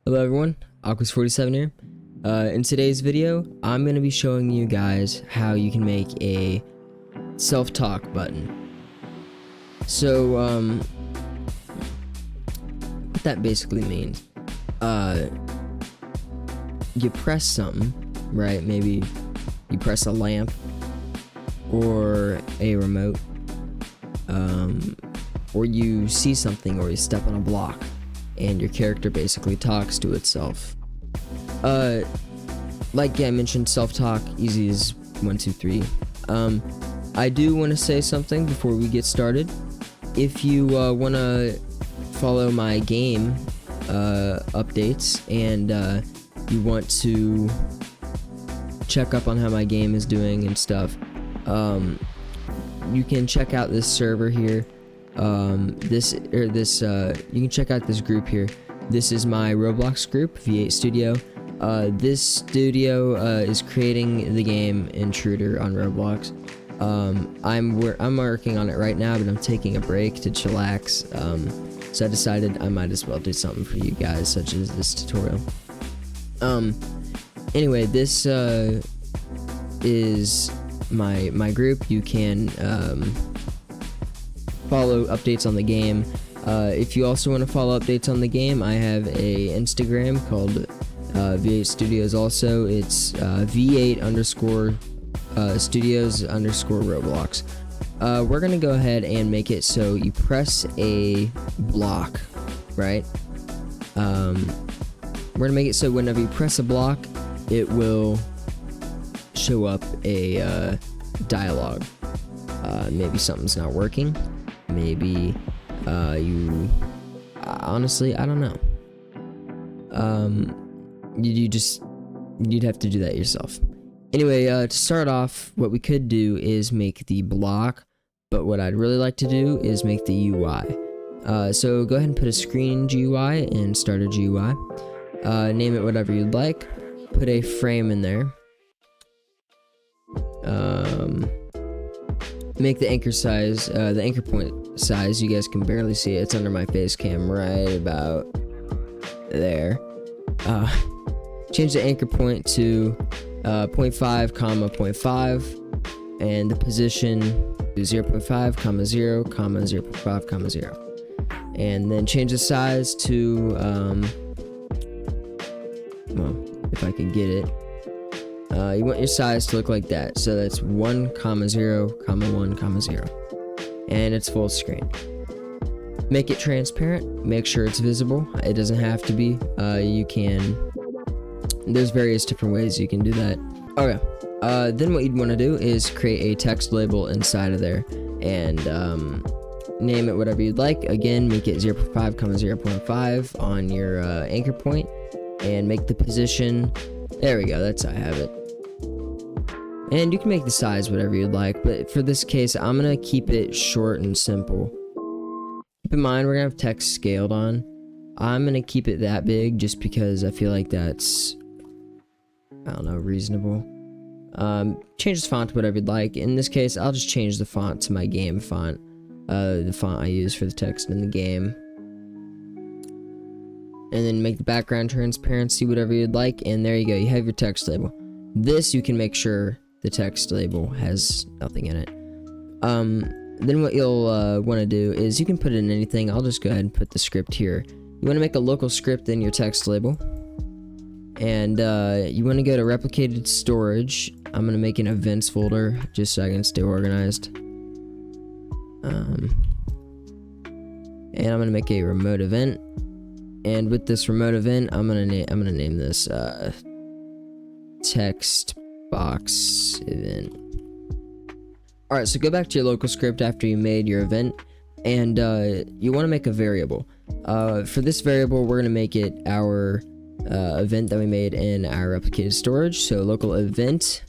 Hello everyone, Aquas47 here. In today's video, I'm going to be showing you guys how you can make a self-talk button. So, what that basically means, you press something, right? Maybe you press a lamp or a remote, or you see something or you step on a block, and your character basically talks to itself. Like I mentioned, self-talk, easy as 1, 2, 3. I do want to say something before we get started. If you want to follow my game updates and you want to check up on how my game is doing and stuff, you can check out this server here. You can check out this group here. This is my Roblox group, V8 Studio. This studio is creating the game Intruder on Roblox. I'm working on it right now, but I'm taking a break to chillax. So I decided I might as well do something for you guys, such as this tutorial. Anyway, this is my group. You can follow updates on the game. If you also want to follow updates on the game, I have a Instagram called V8 Studios. Also, it's V8_Studios_Roblox. We're gonna go ahead and make it so you press a block, right? We're gonna make it so whenever you press a block, it will show up a dialogue. Maybe something's not working. Maybe honestly, I don't know. You'd have to do that yourself. Anyway, to start off, what we could do is make the block, but what I'd really like to do is make the UI. So go ahead and put a screen GUI and start a GUI. Name it whatever you'd like. Put a frame in there. Make the anchor size, the anchor point size, you guys can barely see it. It's under my face cam right about there. Change the anchor point to 0.5, 0.5, and the position to 0.5, 0, 0.5, 0. And then change the size to, well, if I can get it. You want your size to look like that. So that's 1, 0, 1, 0. And it's full screen. Make it transparent. Make sure it's visible. It doesn't have to be. You can... There's various different ways you can do that. Okay. Then what you'd want to do is create a text label inside of there. And name it whatever you'd like. Again, make it 0.5, 0.5 on your anchor point. And make the position... There we go. That's how I have it. And you can make the size whatever you'd like, but for this case, I'm gonna keep it short and simple. Keep in mind, we're gonna have text scaled on. I'm gonna keep it that big just because I feel like that's, I don't know, reasonable. Change the font to whatever you'd like. In this case, I'll just change the font to my game font, the font I use for the text in the game. And then make the background transparency, whatever you'd like, and there you go, you have your text label. This, you can make sure the text label has nothing in it. Then what you'll want to do is you can put in anything. I'll just go ahead and put the script here. You want to make a local script in your text label. And you want to go to replicated storage. I'm going to make an events folder just so I can stay organized. And I'm going to make a remote event. And with this remote event, I'm gonna name this text box event. All right, so go back to your local script after you made your event, and you want to make a variable. For this variable, we're gonna make it our event that we made in our replicated storage. So local event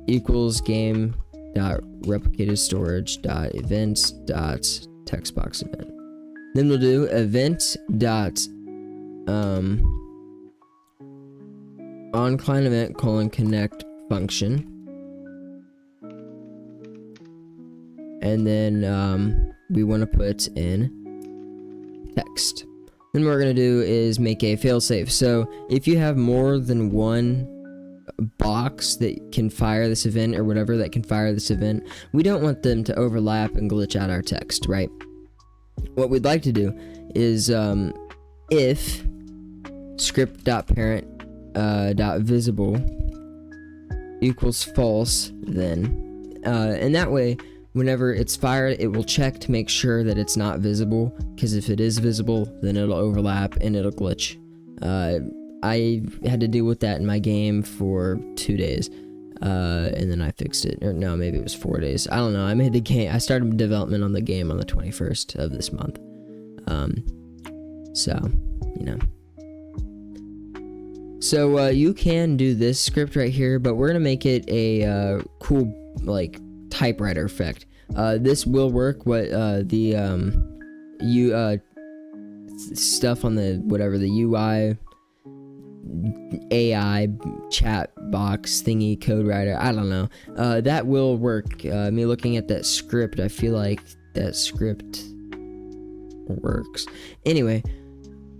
equals game.replicatedStorage.events.textbox event. Then we'll do event dot onClientEvent :connect function, and then we want to put in text. Then what we're gonna do is make a failsafe. So if you have more than one box that can fire this event, or whatever that can fire this event, we don't want them to overlap and glitch out our text, right? What we'd like to do is if script.parent.visible equals false, then and that way whenever it's fired, it will check to make sure that it's not visible, because if it is visible, then it'll overlap and it'll glitch. I had to deal with that in my game for 2 days, and then I fixed it. Or no, maybe it was 4 days. I don't know. I made the game. I started development on the game on the 21st of this month. So, you know. So you can do this script right here, but we're gonna make it a cool like typewriter effect. This will work. What stuff on the whatever the UI AI chat box thingy code writer, I don't know, that will work. Me looking at that script, I feel like that script works. Anyway,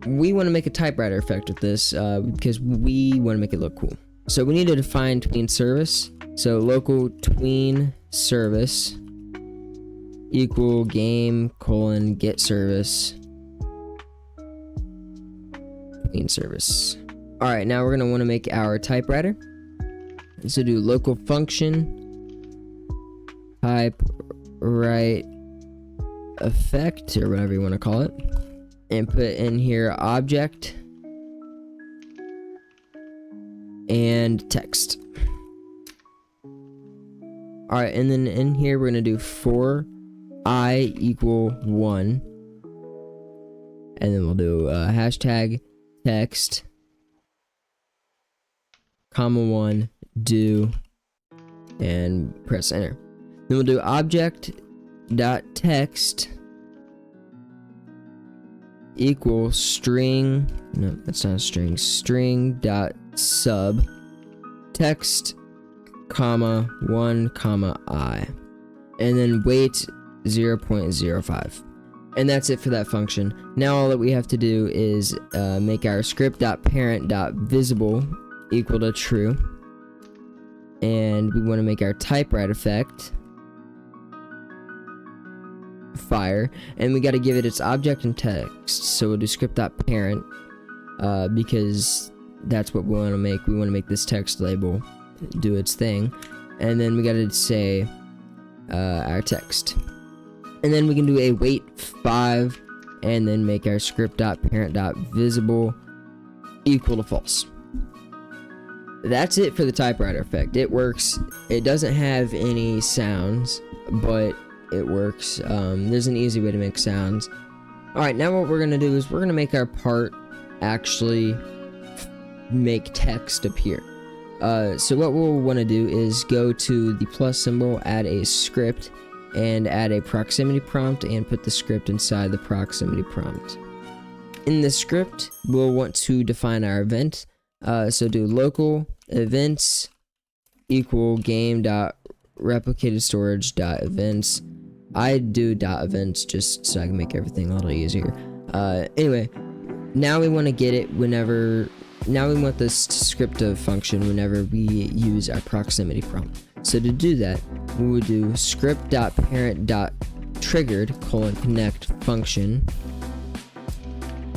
we want to make a typewriter effect with this because we want to make it look cool. So we need to define tween service. So local tween service equal game : get service tween service. All right, now we're gonna want to make our typewriter. So do local function typewrite effect, or whatever you want to call it, and put in here object and text. All right, and then in here we're gonna do for I equal 1, and then we'll do hashtag text, comma 1, do, and press enter. Then we'll do object dot text equal string, no, that's not a string, string dot sub text, comma 1, comma I, and then weight 0.05. And that's it for that function. Now all that we have to do is make our script.parent.visible equal to true, and we want to make our typewrite effect fire, and we got to give it its object and text. So we'll do script.parent because that's what we want to make. We want to make this text label do its thing, and then we got to say our text, and then we can do a wait 5, and then make our script.parent.visible equal to false. That's it for the typewriter effect. It works. It doesn't have any sounds, but it works. There's an easy way to make sounds. Alright, now what we're gonna do is we're gonna make our part actually make text appear. So what we'll want to do is go to the plus symbol, add a script, and add a proximity prompt, and put the script inside the proximity prompt. In the script, we'll want to define our event. So do local events equal game dot replicated storage dot events. I do dot events just so I can make everything a little easier. Anyway, now we want to get it whenever. Now we want this script to function whenever we use our proximity prompt. So to do that, we would do script.parent.triggered : connect function,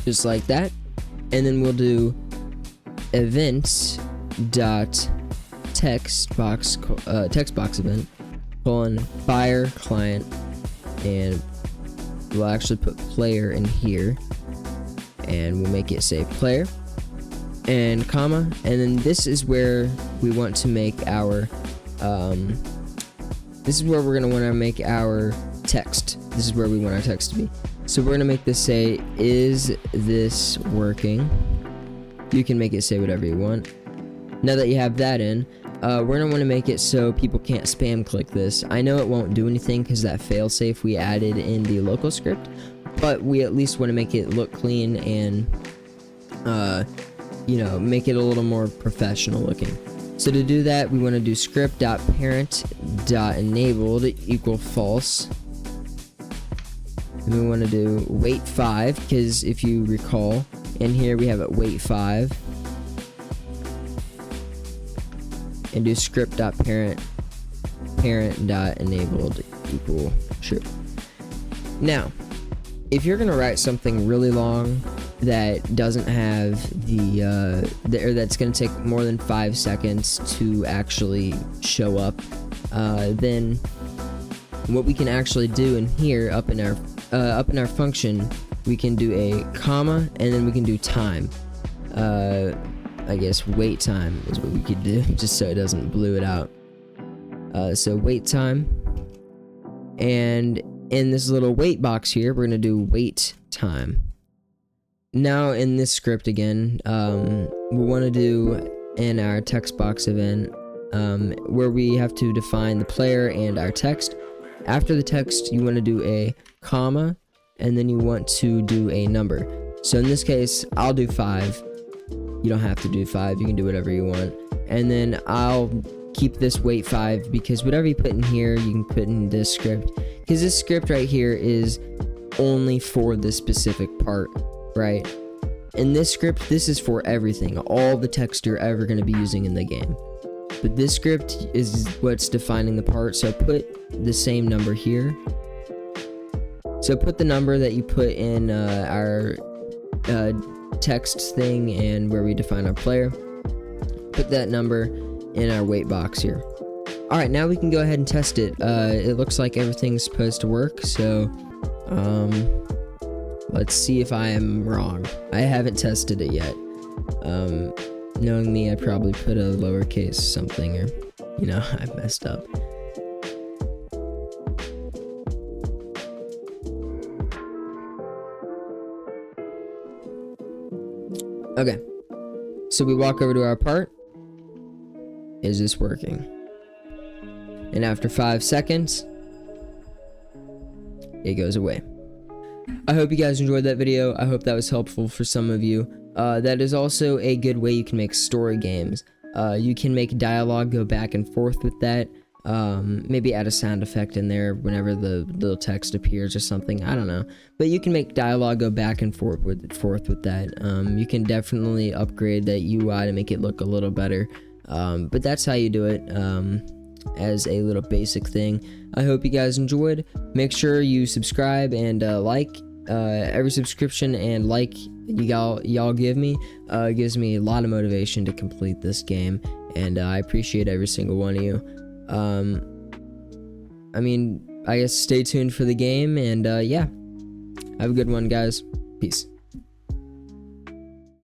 just like that, and then we'll do events dot text box event : fire client, and we'll actually put player in here, and we'll make it say player, and comma, and then this is where we want to make our this is where we're gonna want to make our text. This is where we want our text to be. So we're gonna make this say, is this working? You can make it say whatever you want. Now that you have that in, we're gonna want to make it so people can't spam click this. I know it won't do anything because that failsafe we added in the local script, but we at least want to make it look clean and you know, make it a little more professional looking. So to do that, we want to do script.parent.enabled equal false, And we want to do wait 5, because if you recall, in here we have it wait 5. And do script.parent.enabled equal true. Now, if you're gonna write something really long that doesn't have or that's gonna take more than 5 seconds to actually show up, then what we can actually do in here, up in our function, we can do a comma, and then we can do time. I guess wait time is what we could do, just so it doesn't blue it out. So wait time, and in this little wait box here, we're gonna do wait time. Now in this script again, we want to do in our text box event, where we have to define the player and our text. After the text, you want to do a comma, and then you want to do a number. So in this case, I'll do 5. You don't have to do 5, you can do whatever you want. And then I'll keep this wait 5, because whatever you put in here, you can put in this script. Because this script right here is only for this specific part, right? In this script, this is for everything, all the text you're ever going to be using in the game. But this script is what's defining the part, so put the same number here. So put the number that you put in our text thing and where we define our player. Put that number in our wait box here. Alright, now we can go ahead and test it. It looks like everything's supposed to work, so let's see if I am wrong. I haven't tested it yet. Knowing me, I probably put a lowercase something, or, you know, I messed up. Okay, so we walk over to our part. Is this working? And after 5 seconds, it goes away. I hope you guys enjoyed that video. I hope that was helpful for some of you. That is also a good way you can make story games. You can make dialogue go back and forth with that. Maybe add a sound effect in there whenever the little text appears or something. I don't know. But you can make dialogue go back and forth with that. You can definitely upgrade that UI to make it look a little better. But that's how you do it, as a little basic thing. I hope you guys enjoyed. Make sure you subscribe and like. Every subscription and like y'all give me gives me a lot of motivation to complete this game, and I appreciate every single one of you. I mean, I guess stay tuned for the game, and yeah, have a good one, guys. Peace.